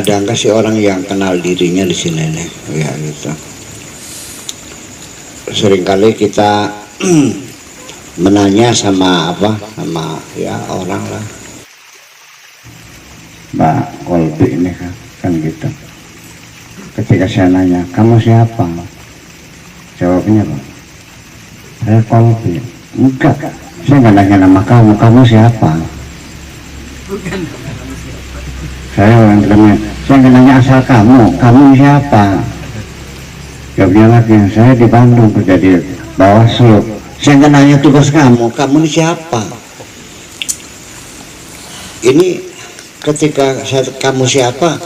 ada nggak sih orang yang kenal dirinya di sini nih? Ya gitu. Seringkali kita menanya sama ya orang lah. Mbak Kolbi ini kan gitu. Ketika saya nanya, kamu siapa? Jawabnya apa? Saya Kolbi. Enggak, saya nggak nanya nama kamu siapa? Saya orang Klemen, saya nggak nanya asal kamu siapa? Jawabnya lagi, saya di Bandung kerja di Bawaslu. Saya nggak nanya tugas kamu ini siapa? Ini ketika kamu siapa,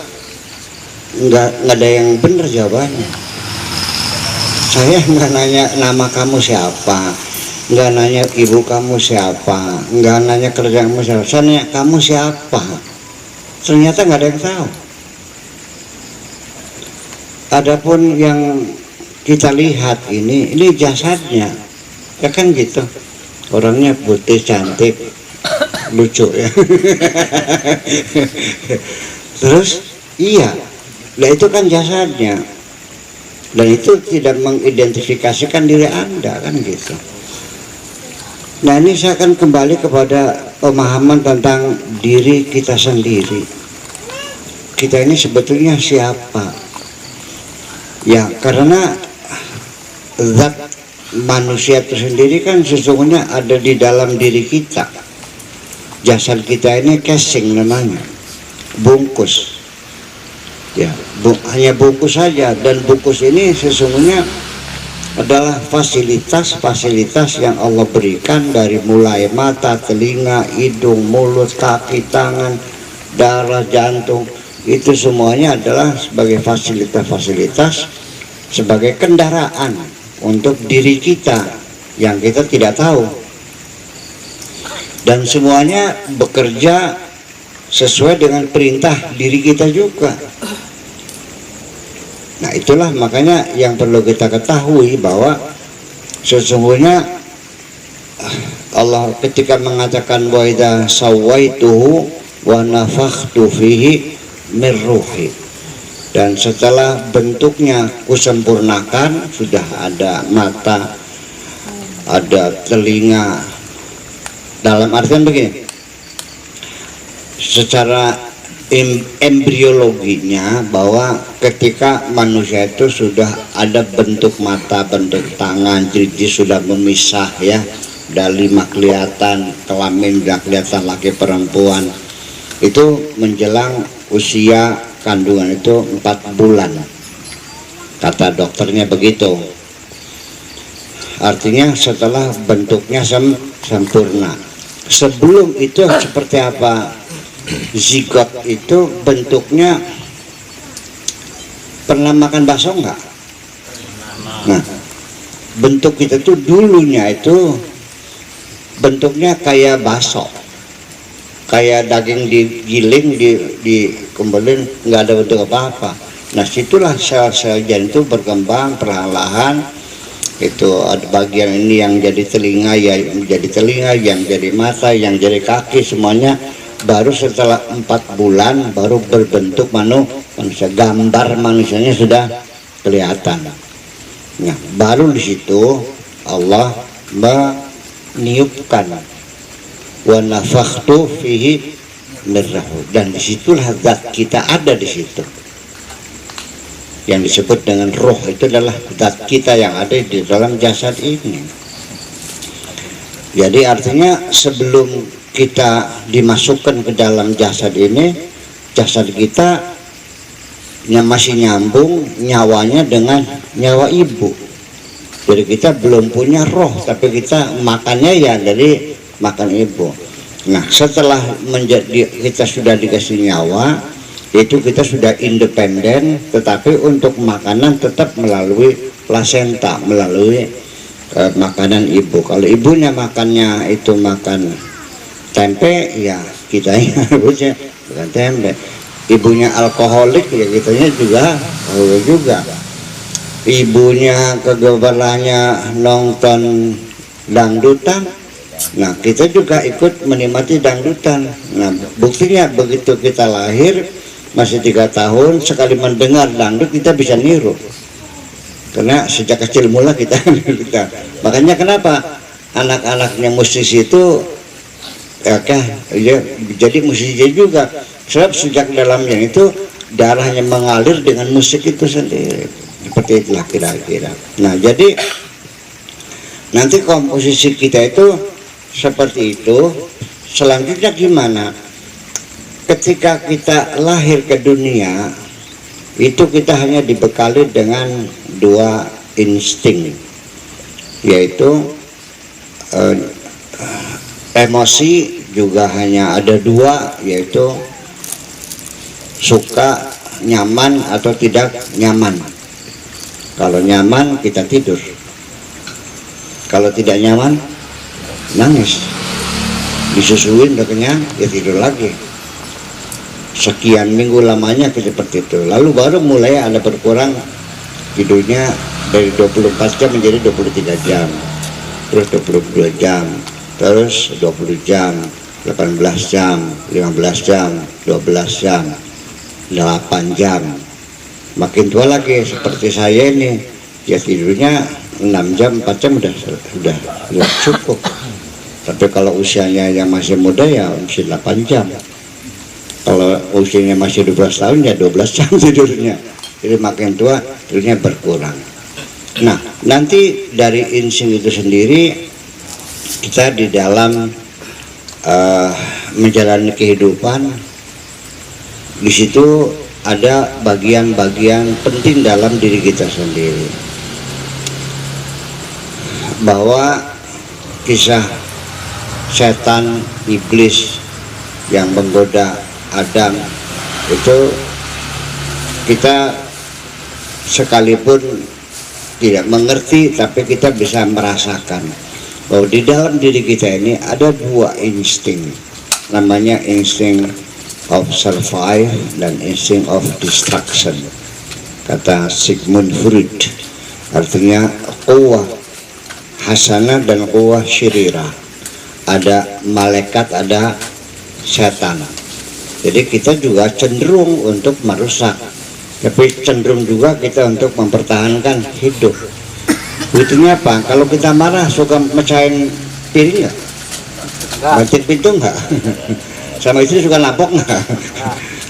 nggak ada yang benar jawabannya. Saya nggak nanya nama kamu siapa, nggak nanya ibu kamu siapa, nggak nanya kerja kamu siapa. Saya nanya kamu siapa. Ternyata nggak ada yang tahu. Adapun yang kita lihat ini jasadnya, ya kan gitu. Orangnya putih, cantik, lucu ya. Terus iya, nah itu kan jasadnya, dan itu tidak mengidentifikasikan diri Anda kan gitu. Nah ini saya akan kembali kepada pemahaman tentang diri kita sendiri. Kita ini sebetulnya siapa? Ya karena zat manusia itu sendiri kan sesungguhnya ada di dalam diri kita. Jasad kita ini casing namanya, bungkus. Ya, hanya bungkus saja, dan bungkus ini sesungguhnya adalah fasilitas-fasilitas yang Allah berikan dari mulai mata, telinga, hidung, mulut, kaki, tangan, darah, jantung. Itu semuanya adalah sebagai fasilitas-fasilitas, sebagai kendaraan untuk diri kita yang kita tidak tahu. Dan semuanya bekerja sesuai dengan perintah diri kita juga. Nah itulah makanya yang perlu kita ketahui bahwa sesungguhnya Allah ketika mengatakan wa idza sawaituhu wa nafakhtu fihi min ruhi, dan setelah bentuknya kusempurnakan, sudah ada mata, ada telinga, dalam artian begini, secara embriologinya bahwa ketika manusia itu sudah ada bentuk mata, bentuk tangan, jadi sudah memisah ya, udah 5 kelihatan, kelamin udah kelihatan laki perempuan, itu menjelang usia kandungan itu 4 bulan, kata dokternya begitu. Artinya setelah bentuknya sempurna. Sebelum itu seperti apa? Zigot itu bentuknya, pernah makan bakso enggak? Nah, bentuk kita tuh dulunya itu bentuknya kayak bakso, kayak daging digiling, dikembelin, nggak ada bentuk apa-apa. Nah situlah sel-sel janin itu berkembang perlahan-lahan. Itu ada bagian ini yang jadi telinga, ya menjadi telinga, yang jadi mata, yang jadi kaki, semuanya baru setelah 4 bulan baru berbentuk manusia, gambar manusianya sudah kelihatan. Nah, baru di situ Allah meniupkan wa nafakhtu fihi min ruhi, dan disitulah zat kita ada di situ. Yang disebut dengan roh itu adalah zat kita yang ada di dalam jasad ini. Jadi artinya sebelum kita dimasukkan ke dalam jasad ini, jasad kita masih nyambung nyawanya dengan nyawa ibu. Jadi kita belum punya roh, tapi kita makannya ya dari makan ibu. Nah setelah kita sudah dikasih nyawa, itu kita sudah independen, tetapi untuk makanan tetap melalui plasenta, melalui makanan ibu. Kalau ibunya makannya itu makan tempe, ya kita harusnya bukan tempe. Ibunya alkoholik, ya kitanya juga. Ibunya kegebelannya nonton dangdutan, nah kita juga ikut menikmati dangdutan. Nah buktinya begitu kita lahir, masih 3 tahun sekali mendengar dangdut kita bisa niru, karena sejak kecil mula kita. Makanya kenapa anak-anaknya musisi itu ya jadi musisi juga, sebab sejak dalamnya itu darahnya mengalir dengan musik itu sendiri, seperti itulah kira-kira. Nah, jadi nanti komposisi kita itu seperti itu. Selanjutnya gimana? Ketika kita lahir ke dunia itu kita hanya dibekali dengan 2 insting, yaitu emosi juga hanya ada 2, yaitu suka, nyaman atau tidak nyaman. Kalau nyaman kita tidur, kalau tidak nyaman nangis, disusuin udah kenyang ya tidur lagi. Sekian minggu lamanya seperti itu, lalu baru mulai ada berkurang tidurnya dari 24 jam menjadi 23 jam, terus 22 jam, terus 20 jam, 18 jam, 15 jam, 12 jam, 8 jam. Makin tua lagi seperti saya ini, ya tidurnya 6 jam, 4 jam udah cukup. Tapi kalau usianya yang masih muda ya masih 8 jam. Kalau usianya masih 12 tahun ya 12 jam tidurnya. Jadi makin tua tidurnya berkurang. Nah, nanti dari insting itu sendiri kita di dalam menjalani kehidupan, di situ ada bagian-bagian penting dalam diri kita sendiri, bahwa kisah setan iblis yang menggoda Adam itu kita sekalipun tidak mengerti, tapi kita bisa merasakan bahwa di dalam diri kita ini ada 2 insting, namanya insting of survive dan insting of destruction, kata Sigmund Freud. Artinya quwwah hasanah dan quwwah syirirah, ada malaikat, ada setan. Jadi kita juga cenderung untuk merusak, tapi cenderung juga kita untuk mempertahankan hidup. Buktinya apa? Kalau kita marah suka mecahin piring nggak? Banting pintu nggak? Sama istri suka lapok nggak?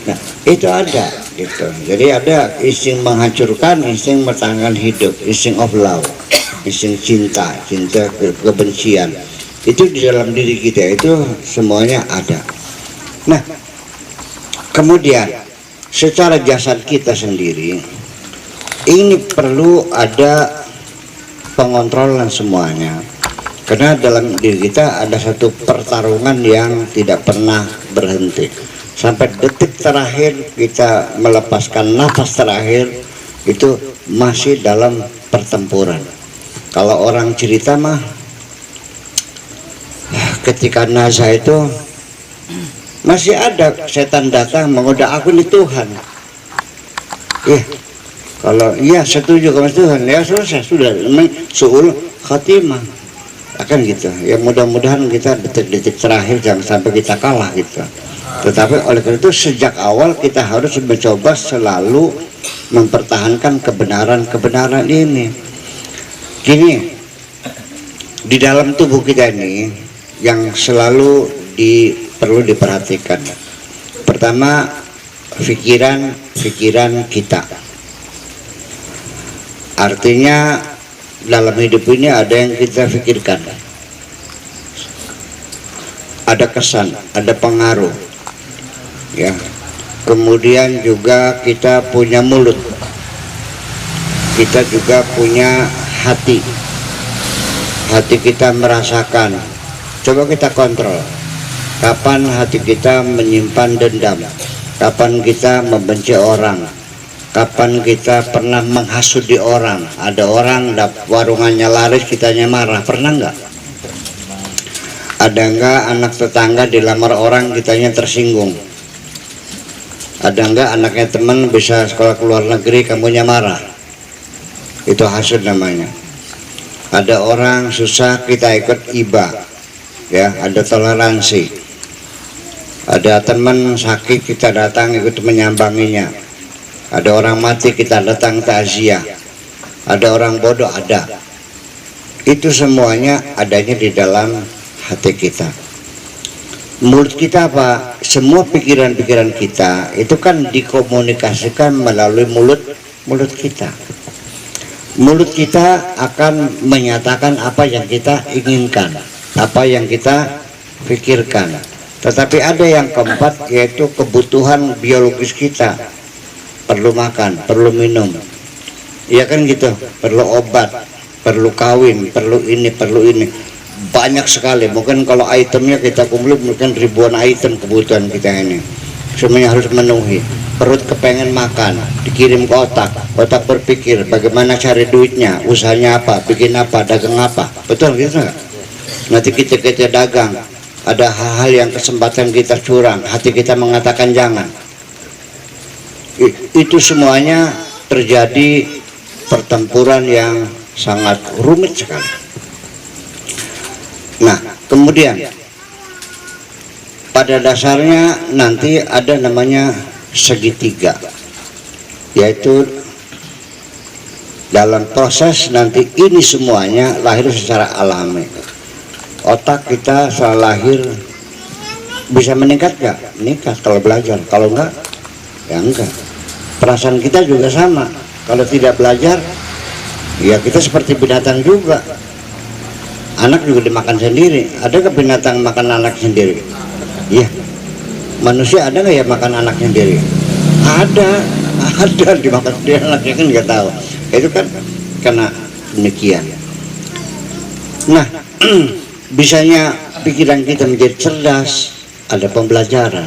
Nah, itu ada gitu. Jadi ada insting menghancurkan, insting mempertahankan hidup, insting of love, insting cinta kebencian. Itu di dalam diri kita itu semuanya ada. Nah, kemudian secara jasad kita sendiri ini perlu ada pengontrolan semuanya, karena dalam diri kita ada satu pertarungan yang tidak pernah berhenti sampai detik terakhir kita melepaskan nafas terakhir, itu masih dalam pertempuran. Kalau orang cerita mah ketika nazar itu masih ada setan datang menggoda, aku ini Tuhan. Kalau iya setuju sama Tuhan, ya selesai, sudah suul khatimah akan gitu. Ya mudah-mudahan kita detik-detik terakhir jangan sampai kita kalah gitu. Tetapi oleh karena itu sejak awal kita harus mencoba selalu mempertahankan kebenaran ini. Gini, di dalam tubuh kita ini yang selalu perlu diperhatikan. Pertama, pikiran kita. Artinya dalam hidup ini ada yang kita pikirkan, ada kesan, ada pengaruh, ya. Kemudian juga kita punya mulut, kita juga punya hati. Hati kita merasakan. Coba kita kontrol. Kapan hati kita menyimpan dendam? Kapan kita membenci orang? Kapan kita pernah menghasut di orang? Ada orang warungannya laris, kitanya marah. Pernah nggak? Ada nggak anak tetangga dilamar orang, kitanya tersinggung? Ada nggak anaknya teman bisa sekolah ke luar negeri, kamunya marah? Itu hasut namanya. Ada orang susah, kita ikut iba, ya, ada toleransi. Ada teman sakit kita datang ikut menyambanginya. Ada orang mati kita datang takziah. Ada orang bodoh ada. Itu semuanya adanya di dalam hati kita. Mulut kita apa? Semua pikiran-pikiran kita itu kan dikomunikasikan melalui mulut kita. Mulut kita akan menyatakan apa yang kita inginkan, apa yang kita pikirkan. Tetapi ada yang keempat, yaitu kebutuhan biologis kita. Perlu makan, perlu minum, ya kan gitu, perlu obat, perlu kawin, perlu ini, perlu ini. Banyak sekali, mungkin kalau itemnya kita kumpulin mungkin ribuan item kebutuhan kita ini. Semuanya harus memenuhi. Perut kepengen makan, dikirim ke otak berpikir bagaimana cari duitnya, usahanya apa, bikin apa, dagang apa. Betul gitu nggak? Nanti kita dagang, ada hal-hal yang kesempatan kita curang, hati kita mengatakan jangan. Itu semuanya terjadi pertempuran yang sangat rumit sekali. Nah, kemudian pada dasarnya nanti ada namanya segitiga, yaitu dalam proses nanti ini semuanya lahir secara alami. Otak kita setelah lahir bisa meningkat gak? Meningkat kalau belajar, kalau enggak ya enggak. Perasaan kita juga sama, kalau tidak belajar ya kita seperti binatang juga. Anak juga dimakan sendiri. Ada ke binatang makan anak sendiri? Iya. Manusia ada nggak ya makan anak sendiri? Ada dimakan sendiri anaknya kan nggak tahu. Itu kan karena demikian. Nah, bisanya pikiran kita menjadi cerdas, ada pembelajaran.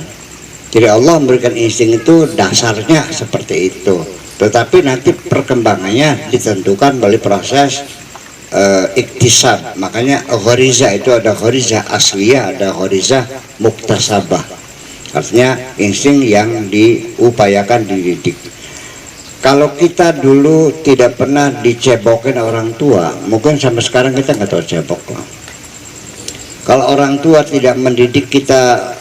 Jadi Allah memberikan insting itu dasarnya seperti itu. Tetapi nanti perkembangannya ditentukan melalui proses iktisab. Makanya ghariza itu ada ghariza asliyah, ada ghariza muktasabah. Artinya insting yang diupayakan, dididik. Kalau kita dulu tidak pernah dicebokin orang tua, mungkin sampai sekarang kita nggak tahu cebok. Kalau orang tua tidak mendidik kita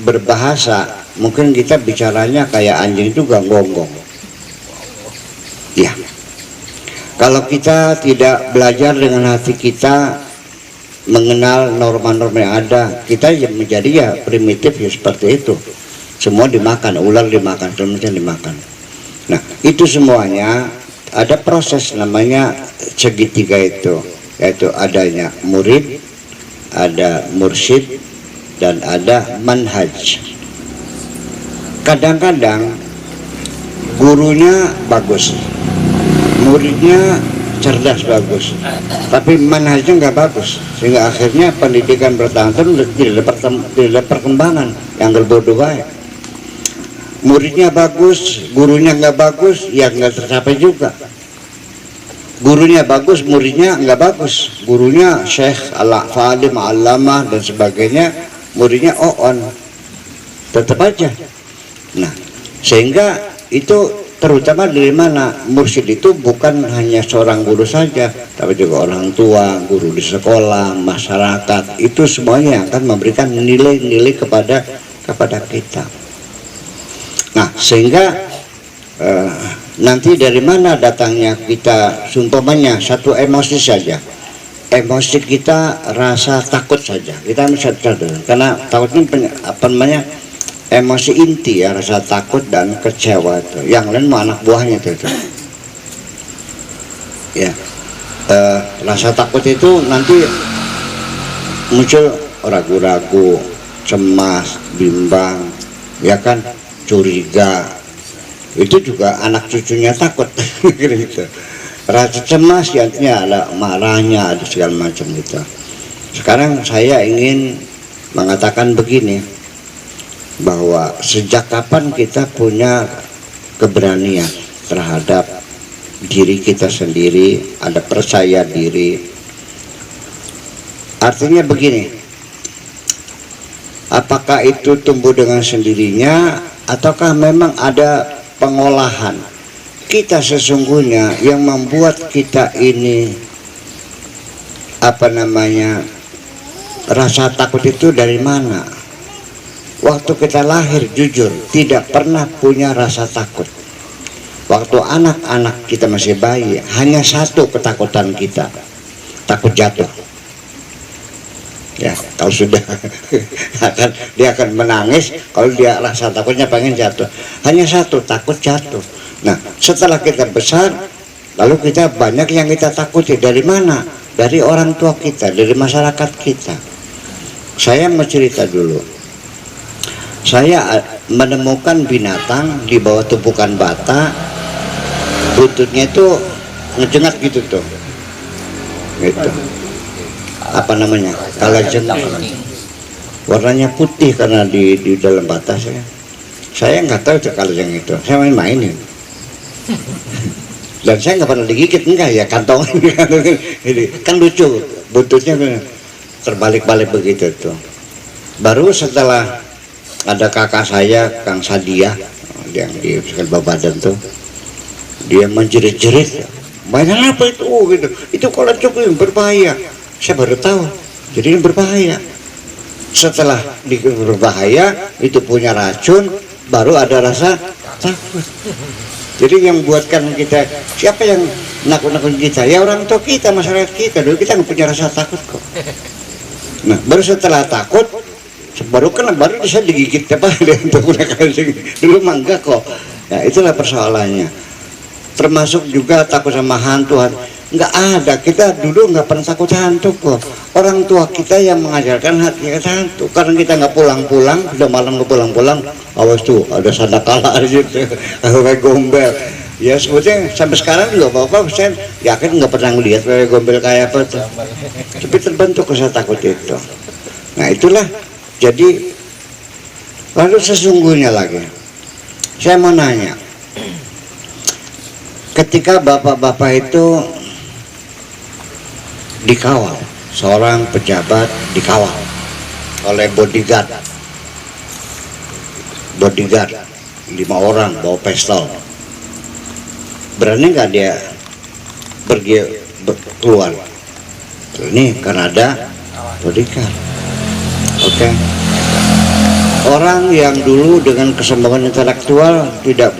berbahasa, mungkin kita bicaranya kayak anjing juga gonggong. Ya. Kalau kita tidak belajar dengan hati kita, mengenal norma-norma yang ada, kita yang menjadi ya primitif ya seperti itu. Semua dimakan, ular dimakan, semuanya dimakan. Nah, itu semuanya ada proses namanya segitiga itu, yaitu adanya murid, ada mursyid, dan ada manhaj. Kadang-kadang gurunya bagus, muridnya cerdas bagus, tapi manhajnya nggak bagus, sehingga akhirnya pendidikan bertahan-tahun tidak ada perkembangan, yang berbodoh baik. Muridnya bagus, gurunya nggak bagus, ya nggak tercapai juga. Gurunya bagus, muridnya nggak bagus. Gurunya syekh, falim, alamah dan sebagainya, muridnya on, tetap aja. Nah, sehingga itu terutama dari mana? Mursyid itu bukan hanya seorang guru saja, tapi juga orang tua, guru di sekolah, masyarakat. Itu semuanya yang akan memberikan nilai-nilai kepada kita. Nah, sehingga nanti dari mana datangnya kita, sumpamanya satu emosi saja, emosi kita rasa takut saja, kita bisa sadar, karena takutnya apa namanya, emosi inti ya, rasa takut dan kecewa itu. Yang lain mah anak buahnya itu. Ya, rasa takut itu nanti muncul ragu-ragu, cemas, bimbang, ya kan, curiga. Itu juga anak cucunya takut. Gitu. Rasa cemas ya, artinya ada marahnya, ada segala macam gitu. Sekarang saya ingin mengatakan begini, bahwa sejak kapan kita punya keberanian terhadap diri kita sendiri, ada percaya diri. Artinya begini, apakah itu tumbuh dengan sendirinya ataukah memang ada pengolahan kita sesungguhnya yang membuat kita ini apa namanya, rasa takut itu dari mana? waktu kita lahir jujur tidak pernah punya rasa takut. Waktu anak-anak kita masih bayi, hanya satu ketakutan kita, takut jatuh. Ya, kalau sudah dia akan menangis kalau dia rasa takutnya pengen jatuh. Hanya satu, takut jatuh. Nah, setelah kita besar, lalu kita banyak yang kita takuti. Dari mana? Dari orang tua kita, dari masyarakat kita. Saya mau cerita dulu. Saya menemukan binatang di bawah tumpukan bata, buntutnya itu ngejengat gitu tuh, gitu. Apa namanya? Kalajengking. Warnanya putih karena di dalam bata saya. Saya nggak tahu itu kalajengking itu. Saya main-mainin. Dan saya nggak pernah digigit, enggak ya, kantongan. Kan lucu, buntutnya terbalik-balik begitu tuh. Baru setelah ada kakak saya, Kang Sadia, yang di Babadan tuh, dia menjerit-jerit, mainan apa itu? Oh, gitu. Itu kalajengking berbahaya. Saya baru tahu, jadi ini berbahaya. Setelah berbahaya, itu punya racun, baru ada rasa takut. Jadi yang buatkan kita, siapa yang nakut-nakutin kita? Ya orang tua kita, masyarakat kita. Dulu kita nggak punya rasa takut kok. Nah, baru setelah takut, baru bisa digigit apa untuk dulu mangga kok. Nah, itulah persoalannya. Termasuk juga takut sama hantu. Nggak ada, kita dulu nggak pernah takut hantu kok. Orang tua kita yang mengajarkan hati kita hantu. Karena kita nggak pulang-pulang, udah malam nggak pulang-pulang, awas tuh ada sandakala gitu, kayak gombel. Ya sebetulnya sampai sekarang juga bapak saya yakin nggak pernah ngelihat kayak gombel kayak apa tuh. Tapi terbentuk rasa takut itu. Nah itulah. Jadi lalu sesungguhnya lagi, saya mau nanya, ketika bapak-bapak itu dikawal, seorang pejabat dikawal oleh bodyguard 5 orang bawa pistol, berani nggak dia pergi keluar? Ini karena ada bodyguard. Oke. Orang yang dulu dengan kesombongan intelektual tidak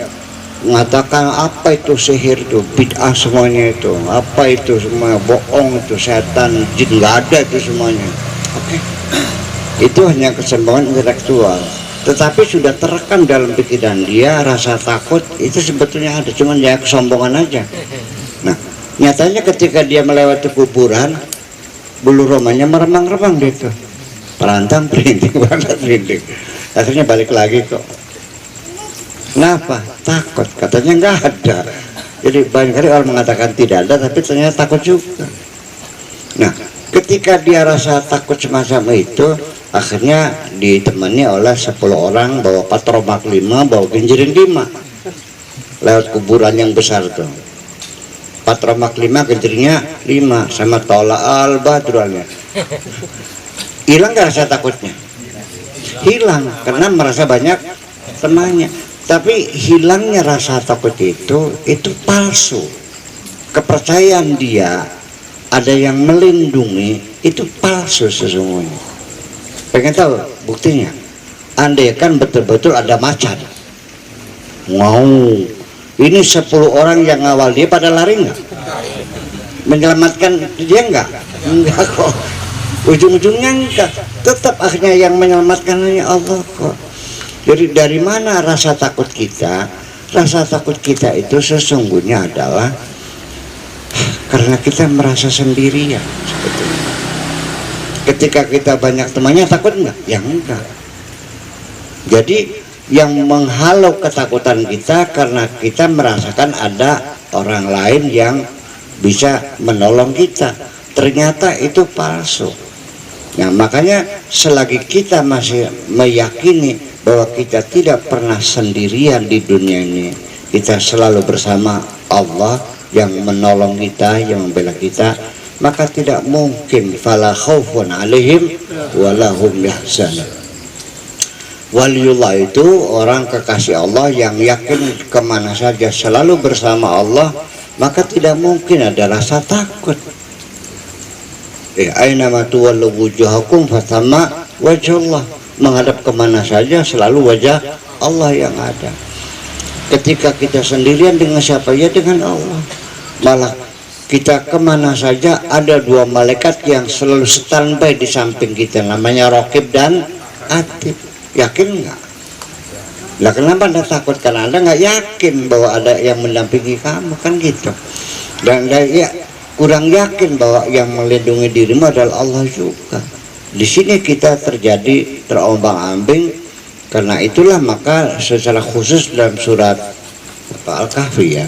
mengatakan apa itu sihir itu, bid'ah semuanya itu, apa itu semua bohong itu, setan, jin, nggak ada itu semuanya. Oke. Itu hanya kesombongan intelektual. Tetapi sudah terekam dalam pikiran dia rasa takut itu sebetulnya ada, cuman ya kesombongan aja. Nah, nyatanya ketika dia melewati kuburan, bulu romanya meremang-remang gitu. Perantang merinding, akhirnya balik lagi kok. Kenapa? Takut, katanya nggak ada. Jadi banyak kali orang mengatakan tidak ada, tapi ternyata takut juga. Nah, ketika dia rasa takut semacam itu, akhirnya ditemani oleh 10 orang bawa patromak 5, bawa genjering 5, lewat kuburan yang besar tuh. Patromak 5, genjeringnya 5, sama tola al-badruannya. Hilang nggak rasa takutnya? Hilang, karena merasa banyak temannya. Tapi hilangnya rasa takut itu palsu. Kepercayaan dia ada yang melindungi itu palsu sesungguhnya. Pengen tahu buktinya? Andai kan betul-betul ada macan, ini 10 orang yang ngawal dia pada lari nggak? Menyelamatkan dia nggak? Enggak kok. Ujung-ujungnya enggak. Tetap akhirnya yang menyelamatkan hanya Allah kok. Jadi dari mana rasa takut kita? Rasa takut kita itu sesungguhnya adalah karena kita merasa sendirian sebetulnya. Ketika kita banyak temannya takut enggak? Ya enggak. Jadi yang menghalau ketakutan kita karena kita merasakan ada orang lain yang bisa menolong kita. Ternyata itu palsu. Nah makanya selagi kita masih meyakini bahwa kita tidak pernah sendirian di dunia ini, kita selalu bersama Allah yang menolong kita, yang membela kita, maka tidak mungkin fala khaufun alaihim walahum yahzanun. Waliullah itu orang kekasih Allah yang yakin kemana saja selalu bersama Allah, maka tidak mungkin ada rasa takut. Aina ma tuwallu wujuhakum fatamma wajhullah. menghadap kemana saja selalu wajah Allah yang ada. Ketika kita sendirian dengan siapa? Ya dengan Allah. Malah kita kemana saja ada dua malaikat yang selalu standby di samping kita, namanya Raqib dan Atid. Yakin nggak? Lah kenapa Anda takut? Karena Anda nggak yakin bahwa ada yang mendampingi kamu, kan gitu. Dan ya kurang yakin bahwa yang melindungi dirimu adalah Allah juga. Di sini kita terjadi terombang-ambing. Karena itulah maka secara khusus dalam surat Al-Kahfi ya,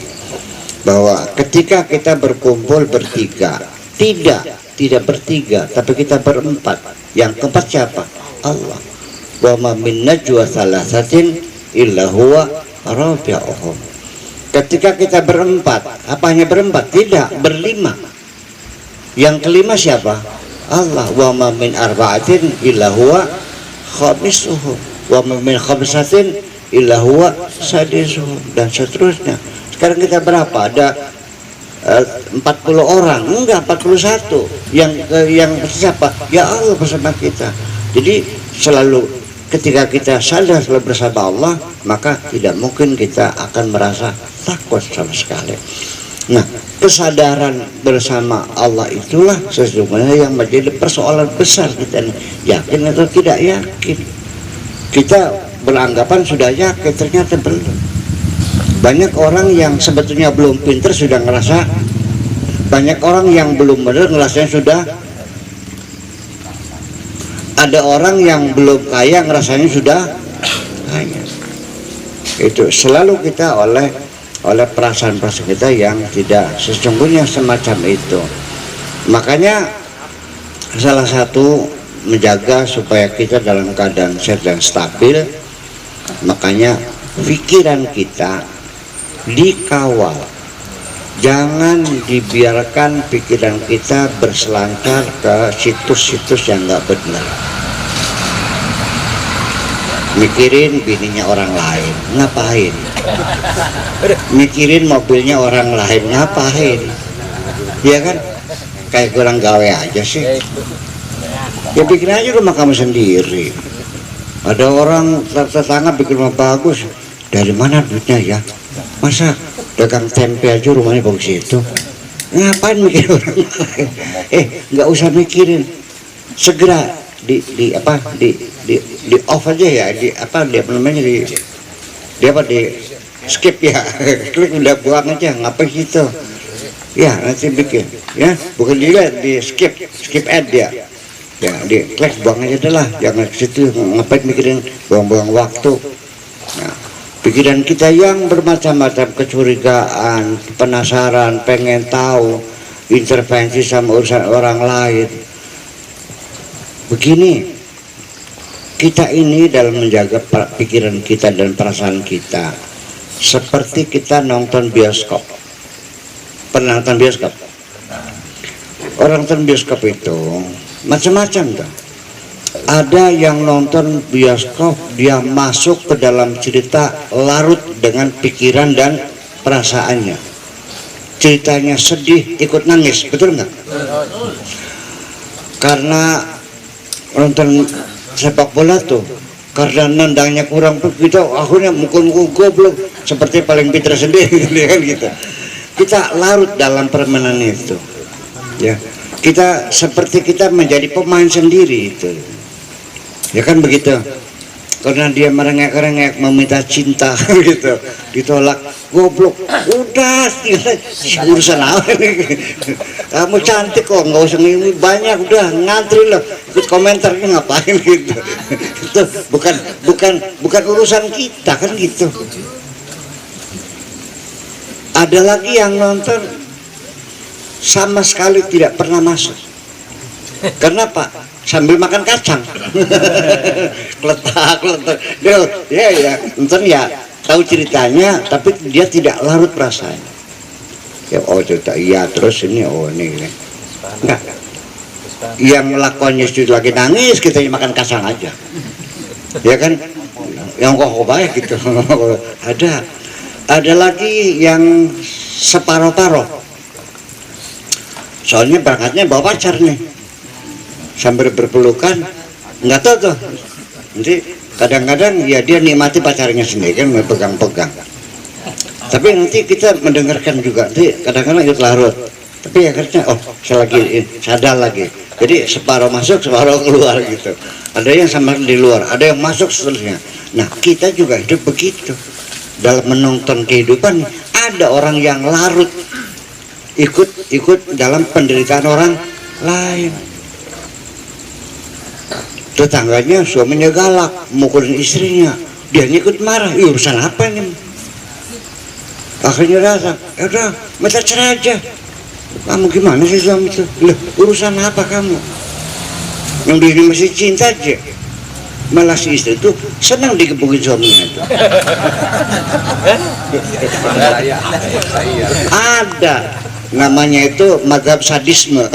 bahwa ketika kita berkumpul bertiga, tidak bertiga, tapi kita berempat. Yang keempat siapa? Allah. Wa ma min najwa thalathatin illa huwa rabi'uhum. Ketika kita berempat, apa hanya berempat? Tidak, berlima. Yang kelima siapa? Allah. Wa ma min arba'atin illa huwa khamisuhum. Wa ma min khamsatin illa huwa sadisuhum, dan seterusnya. Sekarang kita berapa? Ada 40 orang, enggak 41. Yang siapa? Ya Allah bersama kita. Jadi selalu ketika kita sadar selalu bersama Allah, maka tidak mungkin kita akan merasa takut sama sekali. Nah, kesadaran bersama Allah itulah sesungguhnya yang menjadi persoalan besar kita nih. Yakin atau tidak yakin? Kita beranggapan sudah yakin, ternyata belum. Banyak orang yang sebetulnya belum pintar sudah ngerasa, banyak orang yang belum benar ngerasanya sudah, ada orang yang belum kaya ngerasanya sudah kaya. Itu selalu kita oleh perasaan-perasaan kita yang tidak sesungguhnya semacam itu. Makanya salah satu menjaga supaya kita dalam keadaan sehat dan stabil, makanya pikiran kita dikawal. Jangan dibiarkan pikiran kita berselancar ke situs-situs yang nggak benar. Mikirin bininya orang lain, ngapain? Mikirin mobilnya orang lain, ngapain? Ya kan? Kayak kurang gawe aja sih. Ya bikin aja rumah kamu sendiri. Ada orang tetangga bikin rumah bagus, dari mana duitnya ya? Masa dagang tempe aja rumahnya bagus itu? Ngapain mikir orang lain? Nggak usah mikirin, segera di off aja ya, di skip ya, klik udah buang aja, ngapain gitu? Ya nanti bikin, ya bukan dilihat, di skip ad ya. Ya di klik buang aja adalah, jangan ke situ, ngapain mikirin, buang-buang waktu. Nah, pikiran kita yang bermacam-macam, kecurigaan, penasaran, pengen tahu, intervensi sama urusan orang lain. Begini, kita ini dalam menjaga pikiran kita dan perasaan kita seperti kita nonton bioskop. Pernah nonton bioskop? Orang nonton bioskop itu macam-macam tuh. Ada yang nonton bioskop, dia masuk ke dalam cerita, larut dengan pikiran dan perasaannya. Ceritanya sedih, ikut nangis, betul nggak? Karena nonton sepak bola tuh, karena nendangnya kurang begitu, akhirnya mukul-mukul goblok, seperti paling pintar sendiri, kan gitu. Kita larut dalam permainan itu, ya. Kita seperti kita menjadi pemain sendiri itu, ya kan begitu. Karena dia merengek-rengek meminta cinta gitu, ditolak, goblok, udah urusan apa nih? Kamu cantik kok, nggak usah ini banyak, udah ngantri loh, ikut komentarnya ngapain gitu. Itu bukan urusan kita, kan gitu. Ada lagi yang nonton sama sekali tidak pernah masuk. Kenapa? Sambil makan kacang. Letak. Ya, nonton ya, tahu ceritanya, tapi dia tidak larut perasaan. Ya, oh cerita iya, terus ini, oh ini. Enggak. Yang lakonnya itu lagi nangis, kita makan kacang aja. Ya kan? Yang kok baik gitu. Ada lagi yang separoh-paroh. Soalnya berangkatnya bawa pacar nih, sambil berpelukan, nggak tahu tuh Nanti kadang-kadang ya dia nikmati pacarnya sendiri kan, pegang-pegang. Tapi nanti kita mendengarkan juga, nanti kadang-kadang ikut larut. Tapi akhirnya, oh saya lagi sadar lagi. Jadi separuh masuk, separuh keluar gitu. Ada yang sama di luar, ada yang masuk seterusnya. Nah kita juga hidup begitu. Dalam menonton kehidupan, ada orang yang larut, ikut dalam penderitaan orang lain. Tetangganya suaminya galak, mukulin istrinya, dia ikut marah. Urusan apa ini? Akhirnya datang, ya udah minta cerai aja. Kamu gimana sih suami itu? Loh, urusan apa kamu? Yang dia masih cinta aja. Malah si istri itu senang digebukin suaminya itu. Ada namanya itu mazhab sadisme.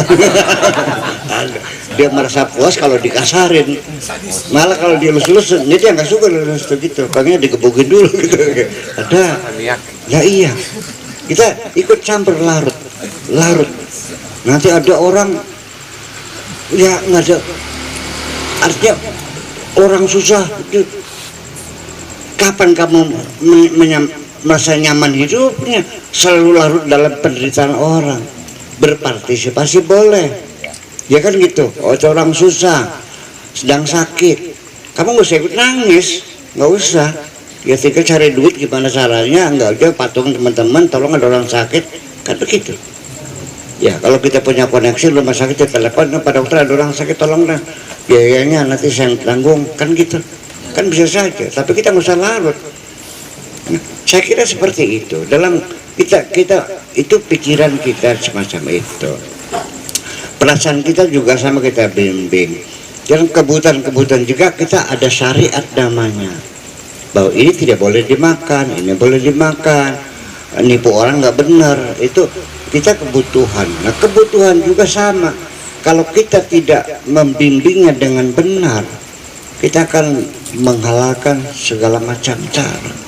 Dia merasa puas kalau dikasarin, malah kalau dia lus-lus dia nggak suka lus gitu, pengennya digebukin dulu gitu. Ada, ya iya, kita ikut campur larut. Nanti ada orang ya nggak ada, artinya orang susah itu. Kapan kamu merasa nyaman hidupnya? Selalu larut dalam penderitaan orang. Berpartisipasi boleh, ya kan gitu. Oh, orang susah, sedang sakit, kamu nggak usah ikut nangis, nggak usah. Ya tinggal cari duit gimana caranya, nggak aja patung teman-teman, tolong ada orang sakit, kan begitu. Ya kalau kita punya koneksi rumah sakit, ya telepon Pak dokter ada orang sakit, tolong dah, biayanya nanti saya tanggung, kan gitu. Kan bisa saja, tapi kita nggak usah larut. Nah, saya kira seperti itu. Dalam kita itu pikiran kita semacam itu. Perasaan kita juga sama kita bimbing. Dan kebutuhan juga kita ada syariat namanya. Bahwa ini tidak boleh dimakan, ini boleh dimakan. Nipu orang nggak benar. Itu kita kebutuhan. Nah kebutuhan juga sama. Kalau kita tidak membimbingnya dengan benar, kita akan menghalalkan segala macam cara.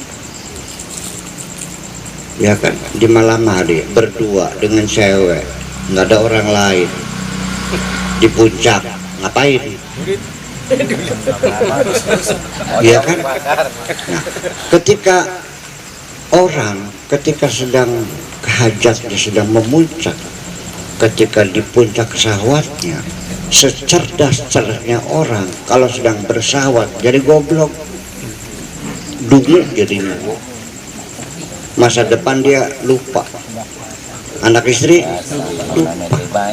Ya kan, di malam hari berdua dengan cewek, nggak ada orang lain, di puncak, ngapain? Ya kan? Nah, ketika sedang hajatnya sedang memuncak, ketika di puncak syahwatnya, secerdas-cerdasnya orang kalau sedang bersahwat jadi goblok, dungu jadinya. Masa depan dia lupa, anak istri lupa,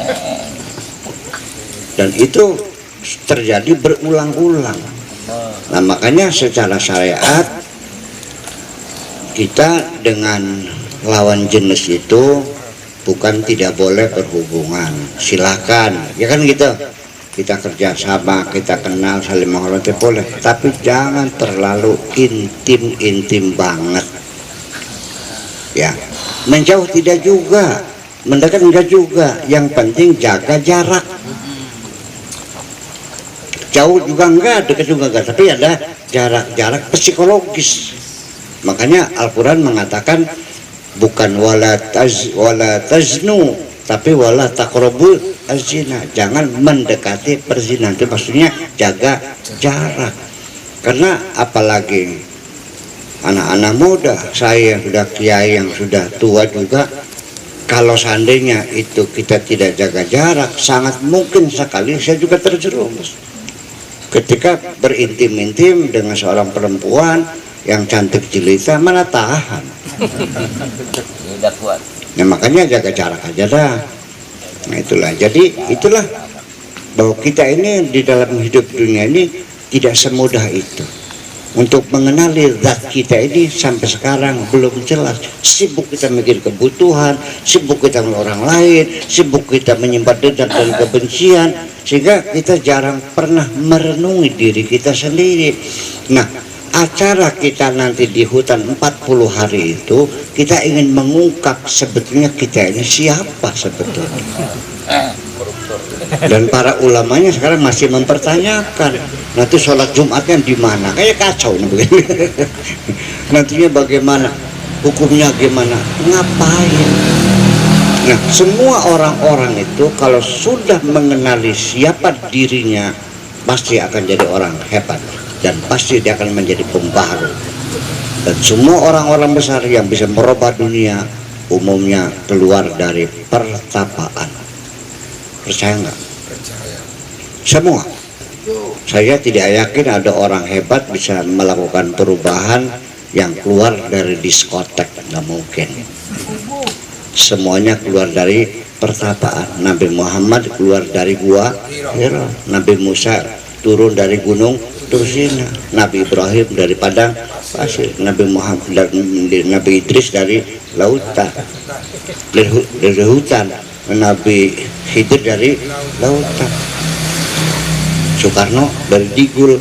dan itu terjadi berulang-ulang. Nah makanya secara syariat kita dengan lawan jenis itu bukan tidak boleh berhubungan, silakan, ya kan gitu. Kita kerjasama, kita kenal, saling menghormati boleh, tapi jangan terlalu intim banget. Ya, menjauh tidak juga, mendekat enggak juga. Yang penting jaga jarak. Jauh juga enggak, dekat juga enggak, tapi ada jarak psikologis. Makanya Al-Quran mengatakan bukan wala taznu, tapi wala taqrabul azina. Jangan mendekati perzinahan. Itu maksudnya jaga jarak. Karena apalagi anak-anak muda, saya yang sudah kiai, yang sudah tua juga, kalau seandainya itu kita tidak jaga jarak, sangat mungkin sekali saya juga terjerumus ketika berintim-intim dengan seorang perempuan yang cantik jelita, mana tahan. Nah makanya jaga jarak aja dah. Nah itulah, jadi itulah bahwa kita ini di dalam hidup dunia ini tidak semudah itu. Untuk mengenali zat kita ini sampai sekarang belum jelas. Sibuk kita mikir kebutuhan, sibuk kita dengan orang lain, sibuk kita menyimpan dendam dan kebencian, sehingga kita jarang pernah merenungi diri kita sendiri. Nah, acara kita nanti di hutan 40 hari itu, kita ingin mengungkap sebetulnya kita ini siapa sebetulnya. Dan para ulamanya sekarang masih mempertanyakan nanti sholat Jumatnya di mana, kayak kacau nih begini. Nantinya bagaimana, hukumnya gimana, ngapain. Nah semua orang-orang itu kalau sudah mengenali siapa dirinya pasti akan jadi orang hebat. dan pasti dia akan menjadi pembaharu. Dan semua orang-orang besar yang bisa merubah dunia umumnya keluar dari pertapaan. Percaya nggak? Semua. Saya tidak yakin ada orang hebat bisa melakukan perubahan yang keluar dari diskotek, nggak mungkin. Semuanya keluar dari pertapaan. Nabi Muhammad keluar dari gua Hira, Nabi Musa turun dari gunung Tursina, Nabi Ibrahim dari padang pasir, Nabi Muhammad dan Nabi Idris dari lautan, dari hutan, Nabi Khidir dari lautan, Soekarno dari Digul,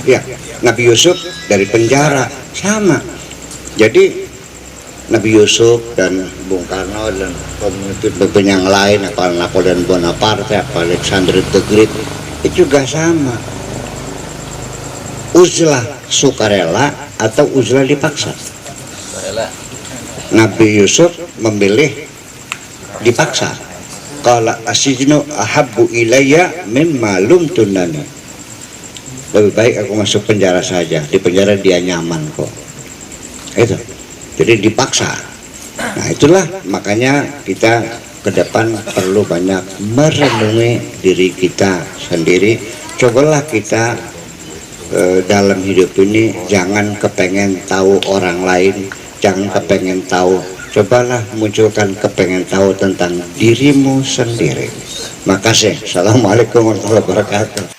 ya, Nabi Yusuf dari penjara, sama. Jadi Nabi Yusuf dan Bung Karno dan pemimpin yang lain, apa Napoleon Bonaparte, apa Alexander the Great, itu juga sama. Uzlah sukarela atau uzlah dipaksa. Nabi Yusuf memilih dipaksa. Qala asijnu ahabbu ilayya mimma lumtunani. Lebih baik aku masuk penjara saja. Di penjara dia nyaman kok. Itu. Jadi dipaksa. Nah itulah makanya kita ke depan perlu banyak merenungi diri kita sendiri. Cobalah kita dalam hidup ini jangan kepengen tahu orang lain, jangan kepengen tahu, cobalah munculkan kepengen tahu tentang dirimu sendiri. Makasih. Assalamualaikum warahmatullahi wabarakatuh.